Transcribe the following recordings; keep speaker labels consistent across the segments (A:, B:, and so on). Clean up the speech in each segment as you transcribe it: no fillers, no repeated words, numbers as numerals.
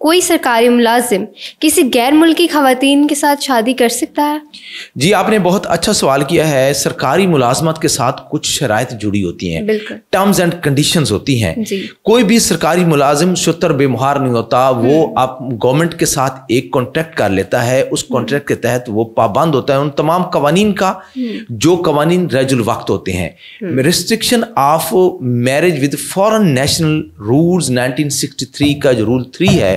A: کوئی سرکاری ملازم کسی غیر ملکی خواتین کے ساتھ شادی کر سکتا ہے؟
B: جی آپ نے بہت اچھا سوال کیا ہے. سرکاری ملازمت کے ساتھ کچھ شرائط جڑی ہوتی ہیں, ٹرمز اینڈ کنڈیشنز ہوتی ہیں. کوئی بھی سرکاری ملازم شتر بے مہار نہیں ہوتا. وہ آپ گورنمنٹ کے ساتھ ایک کانٹریکٹ کر لیتا ہے, اس کانٹریکٹ کے تحت وہ پابند ہوتا ہے ان تمام قوانین کا جو قوانین رج الوقت ہوتے ہیں. Restriction of marriage with foreign national rules 1963 کا جو رول 3 ہے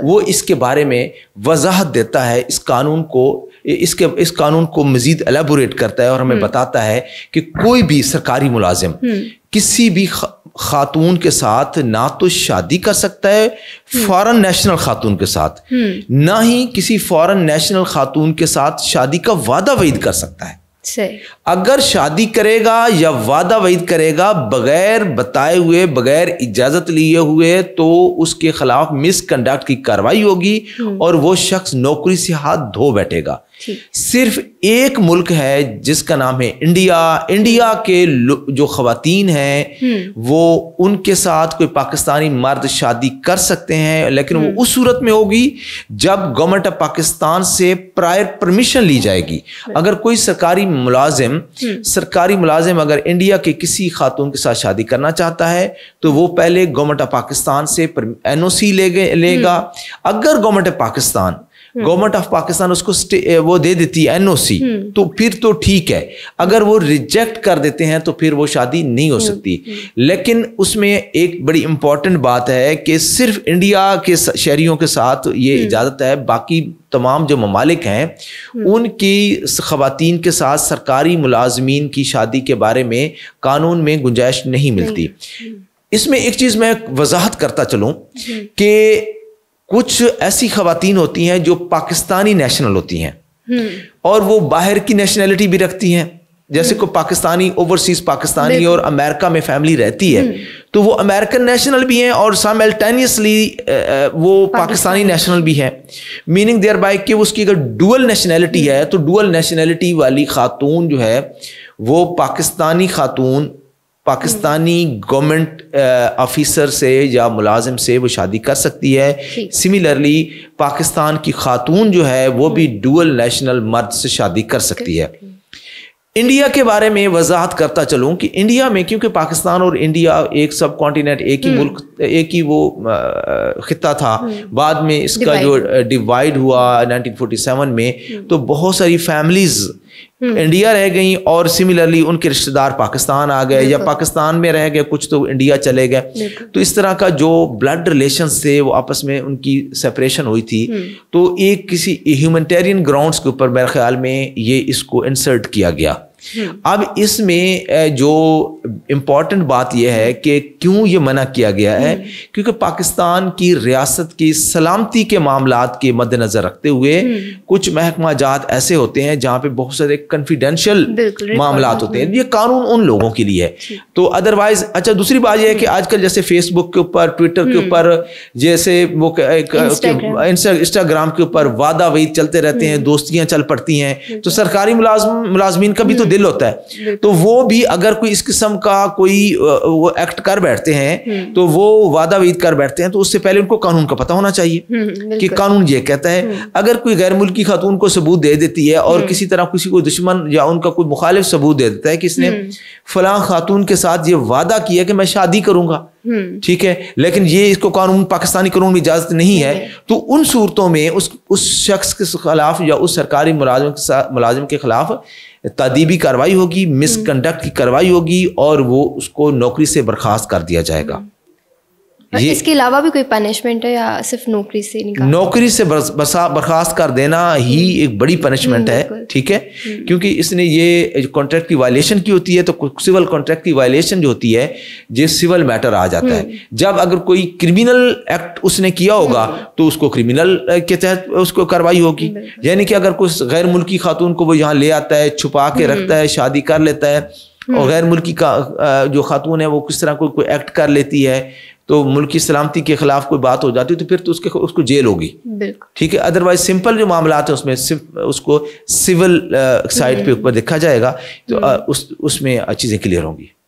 B: وہ اس کے بارے میں وضاحت دیتا ہے. اس قانون کو مزید الیبوریٹ کرتا ہے اور ہمیں بتاتا ہے کہ کوئی بھی سرکاری ملازم کسی بھی خاتون کے ساتھ نہ تو شادی کر سکتا ہے فارن نیشنل خاتون کے ساتھ, نہ ہی کسی فارن نیشنل خاتون کے ساتھ شادی کا وعدہ وعید کر سکتا ہے. اگر شادی کرے گا یا وعدہ وعید کرے گا بغیر بتائے ہوئے, بغیر اجازت لیے ہوئے, تو اس کے خلاف مس کنڈکٹ کی کارروائی ہوگی اور وہ شخص نوکری سے ہاتھ دھو بیٹھے گا. صرف ایک ملک ہے جس کا نام ہے انڈیا. انڈیا کے جو خواتین ہیں وہ ان کے ساتھ کوئی پاکستانی مرد شادی کر سکتے ہیں, لیکن وہ اس صورت میں ہوگی جب گورنمنٹ آف پاکستان سے پرائر پرمیشن لی جائے گی. اگر کوئی سرکاری ملازم اگر انڈیا کے کسی خاتون کے ساتھ شادی کرنا چاہتا ہے تو وہ پہلے گورنمنٹ آف پاکستان سے NOC لے گا. اگر گورنمنٹ آف پاکستان اس کو وہ دے دیتی ہے NOC تو پھر تو ٹھیک ہے. اگر وہ ریجیکٹ کر دیتے ہیں تو پھر وہ شادی نہیں ہو سکتی. لیکن اس میں ایک بڑی امپورٹنٹ بات ہے کہ صرف انڈیا کے شہریوں کے ساتھ یہ اجازت ہے, باقی تمام جو ممالک ہیں ان کی خواتین کے ساتھ سرکاری ملازمین کی شادی کے بارے میں قانون میں گنجائش نہیں ملتی. اس میں ایک چیز میں وضاحت کرتا چلوں کہ کچھ ایسی خواتین ہوتی ہیں جو پاکستانی نیشنل ہوتی ہیں اور وہ باہر کی نیشنلٹی بھی رکھتی ہیں, جیسے کوئی پاکستانی اوورسیز پاکستانی اور امریکہ میں فیملی رہتی ہے تو وہ امریکن نیشنل بھی ہیں اور سائملٹینیسلی وہ پاکستانی نیشنل بھی ہے. میننگ دیئر بائی کہ اس کی اگر ڈوئل نیشنلٹی ہے تو ڈوئل نیشنلٹی والی خاتون جو ہے وہ پاکستانی گورنمنٹ آفیسر سے یا ملازم سے وہ شادی کر سکتی ہے. سملرلی پاکستان کی خاتون جو ہے وہ بھی ڈوئل نیشنل مرد سے شادی کر سکتی ہے. انڈیا کے بارے میں وضاحت کرتا چلوں کہ انڈیا میں کیونکہ پاکستان اور انڈیا ایک سب کانٹیننٹ, ایک ہی ملک, ایک ہی وہ خطہ تھا, بعد میں اس کا جو ڈیوائڈ ہوا 1947 میں تو بہت ساری فیملیز انڈیا رہ گئیں اور سملرلی ان کے رشتہ دار پاکستان آ گئے یا پاکستان میں رہ گئے, کچھ تو انڈیا چلے گئے. تو اس طرح کا جو بلڈ ریلیشنز تھے وہ آپس میں ان کی سپریشن ہوئی تھی. تو ایک کسی ہیومنٹیرین گراؤنڈز کے اوپر میرے خیال میں یہ اس کو انسرٹ کیا گیا. اب اس میں جو امپورٹنٹ بات یہ ہے کہ کیوں یہ منع کیا گیا ہے, کیونکہ پاکستان کی ریاست کی سلامتی کے معاملات کے مد نظر رکھتے ہوئے کچھ محکمہ جات ایسے ہوتے ہیں جہاں پہ بہت سارے کنفیڈینشیل معاملات ہوتے ہیں. یہ قانون ان لوگوں کے لیے ہے. تو ادروائز اچھا دوسری بات یہ ہے کہ آج کل جیسے فیس بک کے اوپر, ٹویٹر کے اوپر, جیسے وہ انسٹاگرام کے اوپر وعدہ وعید چلتے رہتے ہیں, دوستیاں چل پڑتی ہیں. تو سرکاری ملازمین کا بھی تو دل ہوتا ہے, تو وہ بھی اگر کوئی اس قسم کا کوئی وہ ایکٹ کر بیٹھتے ہیں تو وہ وعدہ وعید کر بیٹھتے ہیں تو اس سے پہلے ان کو قانون کا پتہ ہونا چاہیے کہ قانون یہ کہتا ہے. اگر کوئی غیر ملکی خاتون کو ثبوت دے دیتی ہے اور کسی طرح کسی کو دشمن یا ان کا کوئی مخالف ثبوت دے دیتا ہے کہ اس نے فلاں خاتون کے ساتھ یہ وعدہ کیا کہ میں شادی کروں گا, ٹھیک ہے, لیکن یہ اس کو پاکستانی قانون میں اجازت نہیں ہے, تو ان صورتوں میں اس شخص کے خلاف یا اس سرکاری ملازم کے خلاف تادیبی کارروائی ہوگی, مس کنڈکٹ کی کارروائی ہوگی اور وہ اس کو نوکری سے برخاست کر دیا جائے گا.
A: اس کے علاوہ بھی کوئی پنشمنٹ ہے یا صرف نوکری سے نکال؟
B: نوکری سے برخاست کر دینا ہی ایک بڑی پنشمنٹ ہے, ٹھیک ہے, کیونکہ اس نے یہ کانٹریکٹ کی وائلیشن کی ہوتی ہے. تو سول کانٹریکٹ کی وائلیشن جو ہوتی ہے یہ سول میٹر آ جاتا ہے. جب اگر کوئی کرمینل ایکٹ اس نے کیا ہوگا تو اس کو کرمینل کے تحت اس کو کارروائی ہوگی. یعنی کہ اگر کوئی غیر ملکی خاتون کو وہ یہاں لے آتا ہے, چھپا کے رکھتا ہے, شادی کر لیتا ہے, اور غیر ملکی کا جو خاتون ہے وہ کس طرح کوئی ایکٹ کر لیتی ہے تو ملکی سلامتی کے خلاف کوئی بات ہو جاتی ہے تو پھر تو اس کو جیل ہوگی, ٹھیک ہے. ادروائز سمپل جو معاملات ہیں اس میں صرف اس کو سول سائڈ پہ اوپر دیکھا جائے گا تو اس میں چیزیں کلیئر ہوں گی.